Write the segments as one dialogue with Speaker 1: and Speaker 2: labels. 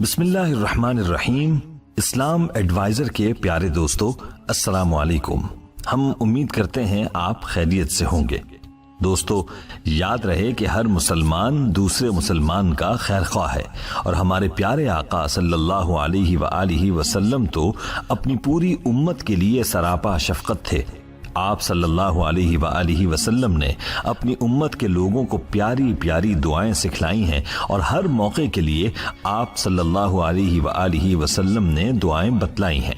Speaker 1: بسم اللہ الرحمن الرحیم۔ اسلام ایڈوائزر کے پیارے دوستو، السلام علیکم۔ ہم امید کرتے ہیں آپ خیریت سے ہوں گے۔ دوستو، یاد رہے کہ ہر مسلمان دوسرے مسلمان کا خیر خواہ ہے، اور ہمارے پیارے آقا صلی اللہ علیہ وآلہ وسلم تو اپنی پوری امت کے لیے سراپا شفقت تھے۔ آپ صلی اللہ علیہ وآلہ وسلم نے اپنی امت کے لوگوں کو پیاری پیاری دعائیں سکھلائی ہیں، اور ہر موقع کے لیے آپ صلی اللہ علیہ وآلہ وسلم نے دعائیں بتلائی ہیں۔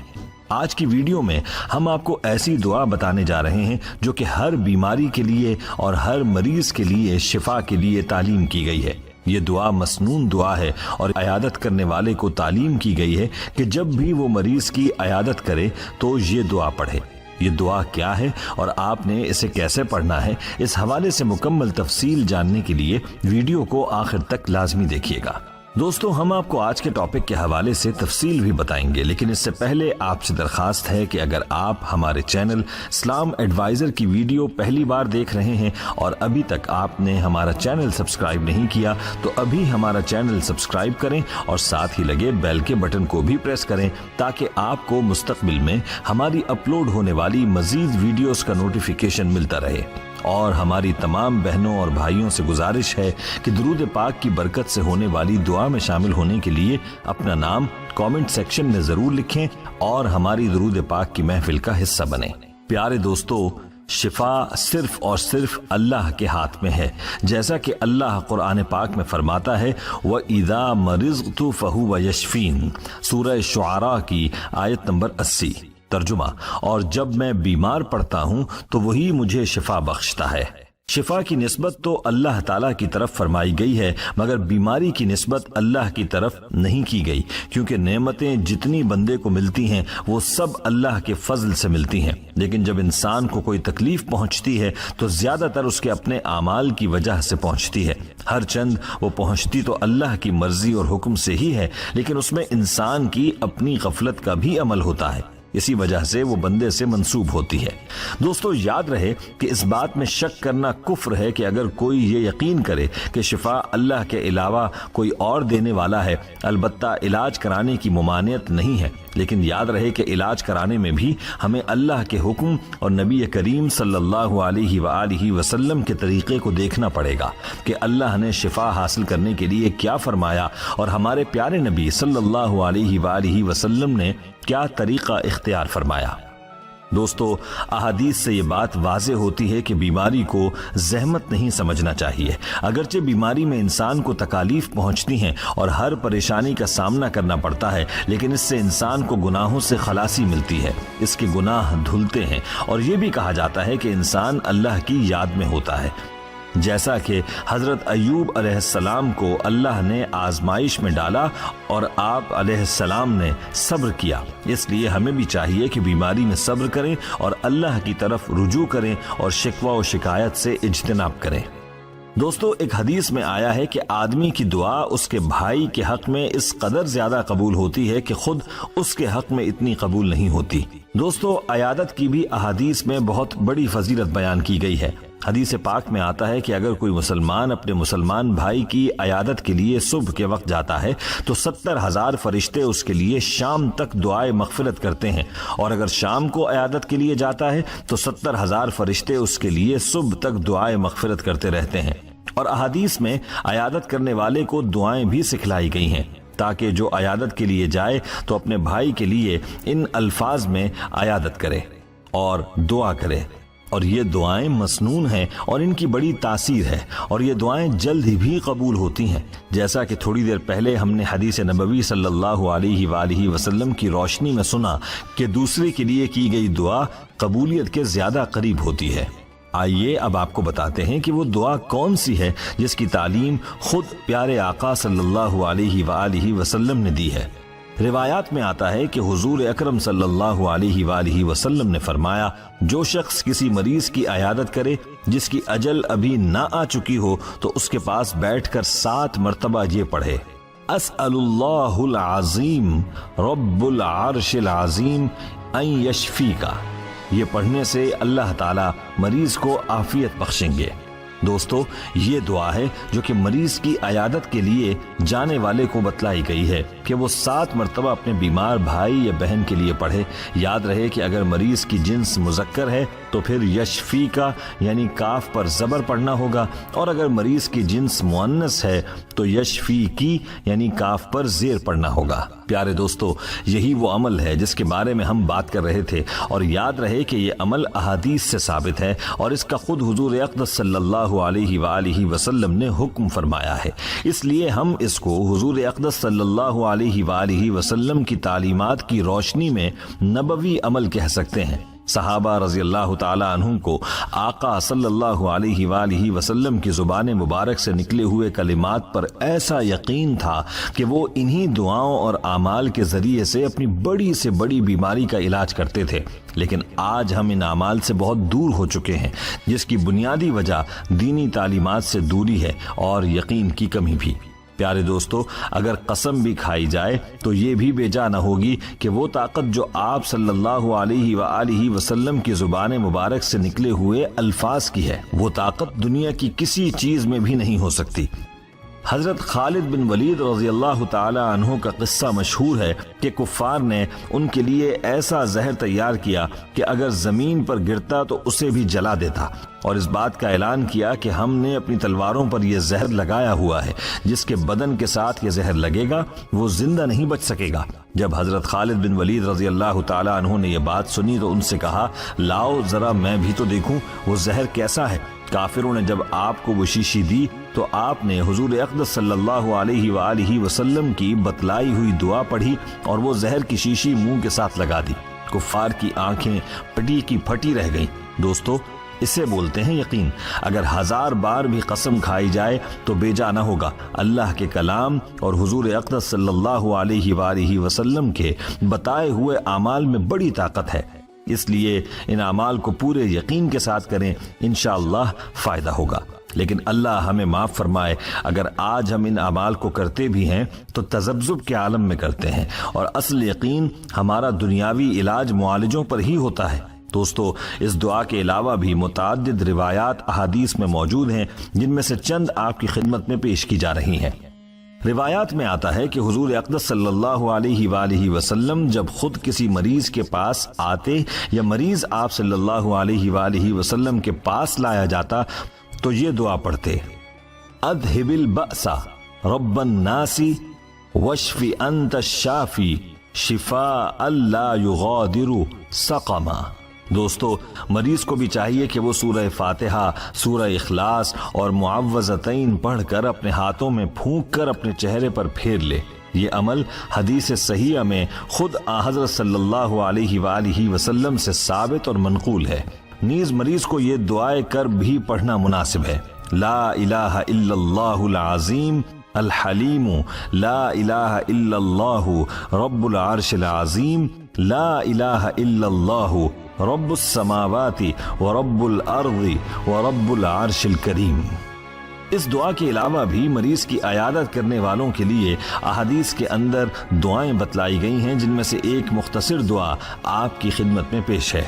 Speaker 1: آج کی ویڈیو میں ہم آپ کو ایسی دعا بتانے جا رہے ہیں جو کہ ہر بیماری کے لیے اور ہر مریض کے لیے شفا کے لیے تعلیم کی گئی ہے۔ یہ دعا مسنون دعا ہے، اور عیادت کرنے والے کو تعلیم کی گئی ہے کہ جب بھی وہ مریض کی عیادت کرے تو یہ دعا پڑھے۔ یہ دعا کیا ہے اور آپ نے اسے کیسے پڑھنا ہے، اس حوالے سے مکمل تفصیل جاننے کے لیے ویڈیو کو آخر تک لازمی دیکھیے گا۔ دوستو، ہم آپ کو آج کے ٹاپک کے حوالے سے تفصیل بھی بتائیں گے، لیکن اس سے پہلے آپ سے درخواست ہے کہ اگر آپ ہمارے چینل اسلام ایڈوائزر کی ویڈیو پہلی بار دیکھ رہے ہیں اور ابھی تک آپ نے ہمارا چینل سبسکرائب نہیں کیا تو ابھی ہمارا چینل سبسکرائب کریں، اور ساتھ ہی لگے بیل کے بٹن کو بھی پریس کریں تاکہ آپ کو مستقبل میں ہماری اپلوڈ ہونے والی مزید ویڈیوز کا نوٹیفیکیشن ملتا رہے۔ اور ہماری تمام بہنوں اور بھائیوں سے گزارش ہے کہ درود پاک کی برکت سے ہونے والی دعا میں شامل ہونے کے لیے اپنا نام کامنٹ سیکشن میں ضرور لکھیں اور ہماری درود پاک کی محفل کا حصہ بنیں۔ پیارے دوستو، شفا صرف اور صرف اللہ کے ہاتھ میں ہے، جیسا کہ اللہ قرآن پاک میں فرماتا ہے وَإِذَا مَرِضْتُ فَهُوَ يَشْفِينِ، سورہ شعراء کی آیت نمبر 80۔ ترجمہ: اور جب میں بیمار پڑتا ہوں تو وہی مجھے شفا بخشتا ہے۔ شفا کی نسبت تو اللہ تعالیٰ کی طرف فرمائی گئی ہے، مگر بیماری کی نسبت اللہ کی طرف نہیں کی گئی، کیونکہ نعمتیں جتنی بندے کو ملتی ہیں وہ سب اللہ کے فضل سے ملتی ہیں، لیکن جب انسان کو کوئی تکلیف پہنچتی ہے تو زیادہ تر اس کے اپنے اعمال کی وجہ سے پہنچتی ہے۔ ہر چند وہ پہنچتی تو اللہ کی مرضی اور حکم سے ہی ہے، لیکن اس میں انسان کی اپنی غفلت کا بھی عمل ہوتا ہے، اسی وجہ سے وہ بندے سے منسوب ہوتی ہے۔ دوستو، یاد رہے کہ اس بات میں شک کرنا کفر ہے کہ اگر کوئی یہ یقین کرے کہ شفا اللہ کے علاوہ کوئی اور دینے والا ہے۔ البتہ علاج کرانے کی ممانعت نہیں ہے، لیکن یاد رہے کہ علاج کرانے میں بھی ہمیں اللہ کے حکم اور نبی کریم صلی اللہ علیہ وآلہ وسلم کے طریقے کو دیکھنا پڑے گا کہ اللہ نے شفا حاصل کرنے کے لیے کیا فرمایا، اور ہمارے پیارے نبی صلی اللہ علیہ وآلہ وسلم نے کیا طریقہ اختیار فرمایا۔ دوستو، احادیث سے یہ بات واضح ہوتی ہے کہ بیماری کو زحمت نہیں سمجھنا چاہیے۔ اگرچہ بیماری میں انسان کو تکالیف پہنچتی ہیں اور ہر پریشانی کا سامنا کرنا پڑتا ہے، لیکن اس سے انسان کو گناہوں سے خلاصی ملتی ہے، اس کے گناہ دھلتے ہیں، اور یہ بھی کہا جاتا ہے کہ انسان اللہ کی یاد میں ہوتا ہے۔ جیسا کہ حضرت ایوب علیہ السلام کو اللہ نے آزمائش میں ڈالا اور آپ علیہ السلام نے صبر کیا، اس لیے ہمیں بھی چاہیے کہ بیماری میں صبر کریں اور اللہ کی طرف رجوع کریں اور شکوہ و شکایت سے اجتناب کریں۔ دوستو، ایک حدیث میں آیا ہے کہ آدمی کی دعا اس کے بھائی کے حق میں اس قدر زیادہ قبول ہوتی ہے کہ خود اس کے حق میں اتنی قبول نہیں ہوتی۔ دوستو، عیادت کی بھی احادیث میں بہت بڑی فضیلت بیان کی گئی ہے۔ حدیث پاک میں آتا ہے کہ اگر کوئی مسلمان اپنے مسلمان بھائی کی عیادت کے لیے صبح کے وقت جاتا ہے تو 70,000 فرشتے اس کے لیے شام تک دعائے مغفرت کرتے ہیں، اور اگر شام کو عیادت کے لیے جاتا ہے تو 70,000 فرشتے اس کے لیے صبح تک دعائے مغفرت کرتے رہتے ہیں۔ اور احادیث میں عیادت کرنے والے کو دعائیں بھی سکھلائی گئی ہیں تاکہ جو عیادت کے لیے جائے تو اپنے بھائی کے لیے ان الفاظ میں عیادت کرے اور دعا کرے، اور یہ دعائیں مسنون ہیں اور ان کی بڑی تاثیر ہے، اور یہ دعائیں جلد ہی بھی قبول ہوتی ہیں، جیسا کہ تھوڑی دیر پہلے ہم نے حدیث نبوی صلی اللہ علیہ وآلہ وسلم کی روشنی میں سنا کہ دوسرے کے لیے کی گئی دعا قبولیت کے زیادہ قریب ہوتی ہے۔ آئیے اب آپ کو بتاتے ہیں کہ وہ دعا کون سی ہے جس کی تعلیم خود پیارے آقا صلی اللہ علیہ وآلہ وسلم نے دی ہے۔ روایات میں آتا ہے کہ حضور اکرم صلی اللہ علیہ وآلہ وسلم نے فرمایا، جو شخص کسی مریض کی عیادت کرے جس کی اجل ابھی نہ آ چکی ہو تو اس کے پاس بیٹھ کر 7 مرتبہ یہ پڑھے، اسأل اللہ العظیم رب العرش العظیم ان یشفیکا۔ یہ پڑھنے سے اللہ تعالی مریض کو عافیت بخشیں گے۔ دوستو یہ دعا ہے جو کہ مریض کی عیادت کے لیے جانے والے کو بتلائی گئی ہے کہ وہ 7 مرتبہ اپنے بیمار بھائی یا بہن کے لیے پڑھے۔ یاد رہے کہ اگر مریض کی جنس مذکر ہے تو پھر یشفی کا یعنی کاف پر زبر پڑھنا ہوگا، اور اگر مریض کی جنس مؤنث ہے تو یشفی کی یعنی کاف پر زیر پڑھنا ہوگا۔ پیارے دوستو یہی وہ عمل ہے جس کے بارے میں ہم بات کر رہے تھے، اور یاد رہے کہ یہ عمل احادیث سے ثابت ہے اور اس کا خود حضور اقدس صلی اللہ علیہ وآلہ وسلم نے حکم فرمایا ہے۔ اس لیے ہم اس کو حضور اقدس صلی اللہ علیہ وآلہ وسلم کی تعلیمات کی روشنی میں نبوی عمل کہہ سکتے ہیں۔ صحابہ رضی اللہ تعالی عنہم کو آقا صلی اللہ علیہ وآلہ وسلم کی زبان مبارک سے نکلے ہوئے کلمات پر ایسا یقین تھا کہ وہ انہی دعاؤں اور اعمال کے ذریعے سے اپنی بڑی سے بڑی بیماری کا علاج کرتے تھے۔ لیکن آج ہم ان اعمال سے بہت دور ہو چکے ہیں، جس کی بنیادی وجہ دینی تعلیمات سے دوری ہے اور یقین کی کمی بھی۔ پیارے دوستو اگر قسم بھی کھائی جائے تو یہ بھی بے جا نہ ہوگی کہ وہ طاقت جو آپ صلی اللہ علیہ وآلہ وسلم کی زبان مبارک سے نکلے ہوئے الفاظ کی ہے، وہ طاقت دنیا کی کسی چیز میں بھی نہیں ہو سکتی۔ حضرت خالد بن ولید رضی اللہ تعالی عنہ کا قصہ مشہور ہے کہ کفار نے ان کے لیے ایسا زہر تیار کیا کہ اگر زمین پر گرتا تو اسے بھی جلا دیتا، اور اس بات کا اعلان کیا کہ ہم نے اپنی تلواروں پر یہ زہر لگایا ہوا ہے، جس کے بدن کے ساتھ یہ زہر لگے گا وہ زندہ نہیں بچ سکے گا۔ جب حضرت خالد بن ولید رضی اللہ تعالی عنہ نے یہ بات سنی تو ان سے کہا، لاؤ ذرا میں بھی تو دیکھوں وہ زہر کیسا ہے۔ کافروں نے جب آپ کو وہ شیشی دی تو آپ نے حضور اقدس صلی اللہ علیہ وآلہ وسلم کی بتلائی ہوئی دعا پڑھی اور وہ زہر کی شیشی منہ کے ساتھ لگا دی۔ کفار کی آنکھیں پٹی کی پھٹی رہ گئیں۔ دوستو اسے بولتے ہیں یقین۔ اگر 1000 بار بھی قسم کھائی جائے تو بے جا نہ ہوگا۔ اللہ کے کلام اور حضور اقدس صلی اللہ علیہ وآلہ وسلم کے بتائے ہوئے اعمال میں بڑی طاقت ہے، اس لیے ان اعمال کو پورے یقین کے ساتھ کریں، انشاءاللہ فائدہ ہوگا۔ لیکن اللہ ہمیں معاف فرمائے اگر آج ہم ان اعمال کو کرتے بھی ہیں تو تذبذب کے عالم میں کرتے ہیں، اور اصل یقین ہمارا دنیاوی علاج معالجوں پر ہی ہوتا ہے۔ دوستو اس دعا کے علاوہ بھی متعدد روایات احادیث میں موجود ہیں، جن میں سے چند آپ کی خدمت میں پیش کی جا رہی ہیں۔ روایات میں آتا ہے کہ حضور اقدس صلی اللہ علیہ وآلہ وسلم جب خود کسی مریض کے پاس آتے یا مریض آپ صلی اللہ علیہ وآلہ وسلم کے پاس لایا جاتا تو یہ دعا پڑھتے، اذہب البأس رب الناس واشفی انت الشافی شفاء لا یغادر سقما۔ دوستو مریض کو بھی چاہیے کہ وہ سورہ فاتحہ، سورہ اخلاص اور معوذتین پڑھ کر اپنے ہاتھوں میں پھونک کر اپنے چہرے پر پھیر لے۔ یہ عمل حدیث صحیحہ میں خود حضرت صلی اللہ علیہ وآلہ وسلم سے ثابت اور منقول ہے۔ نیز مریض کو یہ دعائیں کر بھی پڑھنا مناسب ہے۔ لا الہ الا اللہ العظیم الحلیم، لا الہ الا اللہ رب العرش العظیم، لا الہ الا اللہ رب السماوات ورب الارض ورب العرش الکریم۔ اس دعا کے علاوہ بھی مریض کی عیادت کرنے والوں کے لیے احادیث کے اندر دعائیں بتلائی گئی ہیں، جن میں سے ایک مختصر دعا آپ کی خدمت میں پیش ہے۔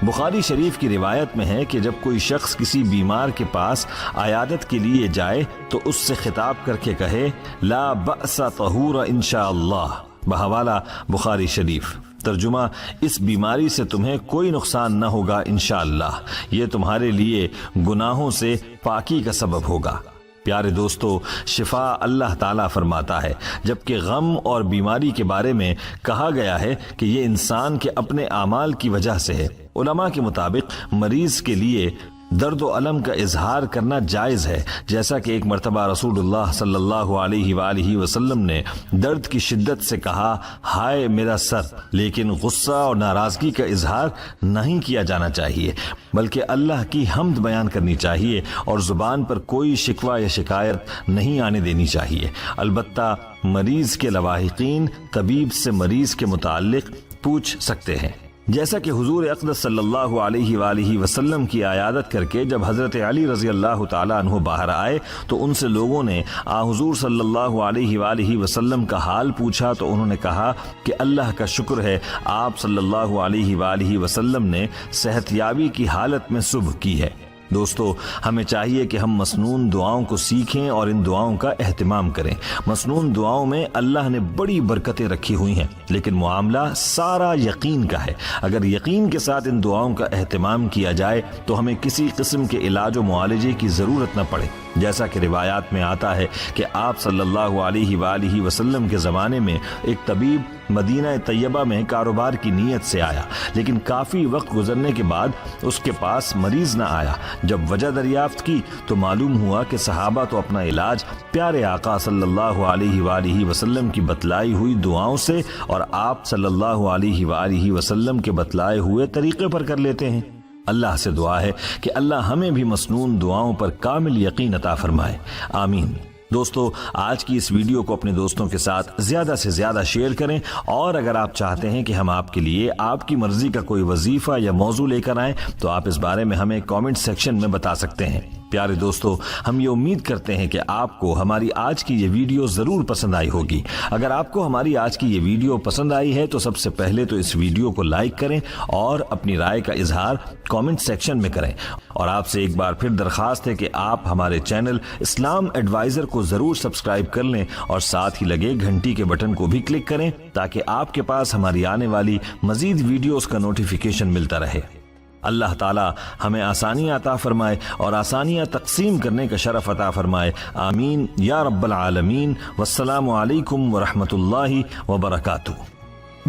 Speaker 1: بخاری شریف کی روایت میں ہے کہ جب کوئی شخص کسی بیمار کے پاس عیادت کے لیے جائے تو اس سے خطاب کر کے کہے، لا بأس طہور انشاءاللہ، بحوالہ بخاری شریف۔ ترجمہ، اس بیماری سے تمہیں کوئی نقصان نہ ہوگا انشاءاللہ، یہ تمہارے لیے گناہوں سے پاکی کا سبب ہوگا۔ پیارے دوستو شفا اللہ تعالیٰ فرماتا ہے، جبکہ غم اور بیماری کے بارے میں کہا گیا ہے کہ یہ انسان کے اپنے اعمال کی وجہ سے ہے۔ علماء کے مطابق مریض کے لیے درد و الم کا اظہار کرنا جائز ہے، جیسا کہ ایک مرتبہ رسول اللہ صلی اللہ علیہ وآلہ وسلم نے درد کی شدت سے کہا، ہائے میرا سر، لیکن غصہ اور ناراضگی کا اظہار نہیں کیا جانا چاہیے، بلکہ اللہ کی حمد بیان کرنی چاہیے اور زبان پر کوئی شکوہ یا شکایت نہیں آنے دینی چاہیے۔ البتہ مریض کے لواحقین طبیب سے مریض کے متعلق پوچھ سکتے ہیں، جیسا کہ حضور اقدس صلی اللہ علیہ وآلہ وسلم کی عیادت کر کے جب حضرت علی رضی اللہ تعالیٰ عنہ باہر آئے تو ان سے لوگوں نے حضور صلی اللہ علیہ وآلہ وسلم کا حال پوچھا تو انہوں نے کہا کہ اللہ کا شکر ہے، آپ صلی اللہ علیہ وآلہ وسلم نے صحت یابی کی حالت میں صبح کی ہے۔ دوستو ہمیں چاہیے کہ ہم مسنون دعاؤں کو سیکھیں اور ان دعاؤں کا اہتمام کریں۔ مسنون دعاؤں میں اللہ نے بڑی برکتیں رکھی ہوئی ہیں، لیکن معاملہ سارا یقین کا ہے۔ اگر یقین کے ساتھ ان دعاؤں کا اہتمام کیا جائے تو ہمیں کسی قسم کے علاج و معالجے کی ضرورت نہ پڑے۔ جیسا کہ روایات میں آتا ہے کہ آپ صلی اللہ علیہ وآلہ وسلم کے زمانے میں ایک طبیب مدینہ طیبہ میں کاروبار کی نیت سے آیا، لیکن کافی وقت گزرنے کے بعد اس کے پاس مریض نہ آیا۔ جب وجہ دریافت کی تو معلوم ہوا کہ صحابہ تو اپنا علاج پیارے آقا صلی اللہ علیہ وآلہ وسلم کی بتلائی ہوئی دعاؤں سے اور آپ صلی اللہ علیہ وآلہ وسلم کے بتلائے ہوئے طریقے پر کر لیتے ہیں۔ اللہ سے دعا ہے کہ اللہ ہمیں بھی مسنون دعاؤں پر کامل یقین عطا فرمائے، آمین۔ دوستو آج کی اس ویڈیو کو اپنے دوستوں کے ساتھ زیادہ سے زیادہ شیئر کریں، اور اگر آپ چاہتے ہیں کہ ہم آپ کے لیے آپ کی مرضی کا کوئی وظیفہ یا موضوع لے کر آئیں تو آپ اس بارے میں ہمیں کامنٹ سیکشن میں بتا سکتے ہیں۔ پیارے دوستو ہم یہ امید کرتے ہیں کہ آپ کو ہماری آج کی یہ ویڈیو ضرور پسند آئی ہوگی۔ اگر آپ کو ہماری آج کی یہ ویڈیو پسند آئی ہے تو سب سے پہلے تو اس ویڈیو کو لائک کریں اور اپنی رائے کا اظہار کامنٹ سیکشن میں کریں، اور آپ سے ایک بار پھر درخواست ہے کہ آپ ہمارے چینل اسلام ایڈوائزر کو ضرور سبسکرائب کر لیں اور ساتھ ہی لگے گھنٹی کے بٹن کو بھی کلک کریں تاکہ آپ کے پاس ہماری آنے والی مزید ویڈیوز کا نوٹیفیکیشن ملتا رہے۔ اللہ تعالی ہمیں آسانیاں عطا فرمائے اور آسانیاں تقسیم کرنے کا شرف عطا فرمائے، آمین یا رب العالمین۔ والسلام علیکم ورحمۃ اللہ وبرکاتہ۔